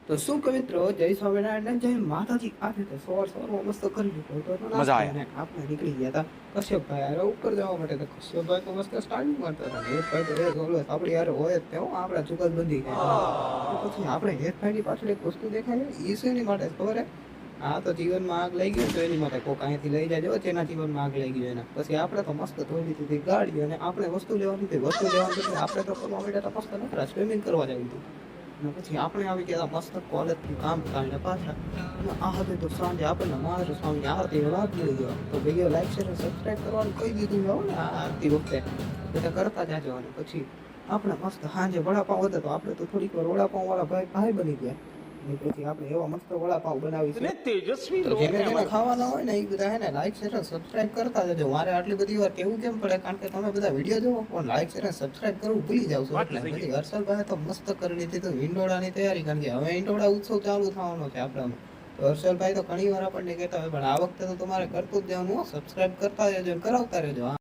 તો શું કે મિત્રો, જય સ્વામિનારાયણ, જય માતાજી. આજે તો સવારમાં મસ્ત કરી લીધું તો મજા નાસ્તો અને આપણે નીકળી ગયા હતા કશ્યપભાઈ યાર ઉપર જવા માટે. તો કશ્યપભાઈ તો મસ્ત સ્ટાર્ટિંગ કરતા હતા. હેતભાઈ તો રેસ ઓલવેઝ આપણી યાર હોય જ તે આપણા જુગલબંધી થાય. પછી આપણે હેતભાઈની પાછળ એક વસ્તુ દેખાય એ શેની માટે ખબર હે? આ તો જીવનમાં આગ લઈ ગયું તો એની માટે કોક અહીંયાથી લઈ જાય તેના જીવનમાં આગ લઈ ગયું એના. પછી આપણે તો મસ્ત ધોઈ લીધી ગાડી અને આપણે વસ્તુ લેવાની હતી. વસ્તુ લેવાની આપણે તો કરવા માટે તો મસ્ત નખરા સ્વિમિંગ કરવા જવું હતું. અને પછી આપણે આવી ગયા મસ્ત કોલેજથી કામ કરીને પાછા. અને આ હતી તો સાંજે આપણને મહારાજ સ્વામી આરતી રાત મળી ગયો. તો વિડીયો લાઈક શેર સબસ્ક્રાઈબ કરવાનું કહી દીધું હોય ને આરતી વખતે બધા કરતા જાજો. અને પછી આપણે મસ્ત સાંજે વડાપાઉં હતા તો આપણે તો થોડીક વાર વડાપાઉં વાળા ભાઈ બની ગયા. અને પછી આપણે એવા મસ્ત વડાપાઉં બનાવી છે તેજસ્વી તો જેને ખાવાના હોય ને એ બધા હે ને લાઈક શેર સબસ્ક્રાઇબ કરતા જજો. મારે આટલી બધી વાર કેવું કેમ પડે? કારણ કે તમે બધા વિડીયો જોવો પણ લાઈક શેર સબસ્ક્રાઇબ કરવું ભૂલી જાવ છો. એટલે પછી હર્ષલભાઈ તો મસ્ત કરી લીધી તો ઈંડોળાની તૈયારી. કારણ કે હવે ઈંડોળા ઉત્સવ ચાલુ થવાનો છે આપણામાં. તો હર્ષલભાઈ તો ઘણી વાર આપણને કહેતા હોય પણ આ વખતે તો તમારે કરતું જ જવાનું. સબસ્ક્રાઇબ કરતા રહેજો, કરાવતા રહેજો.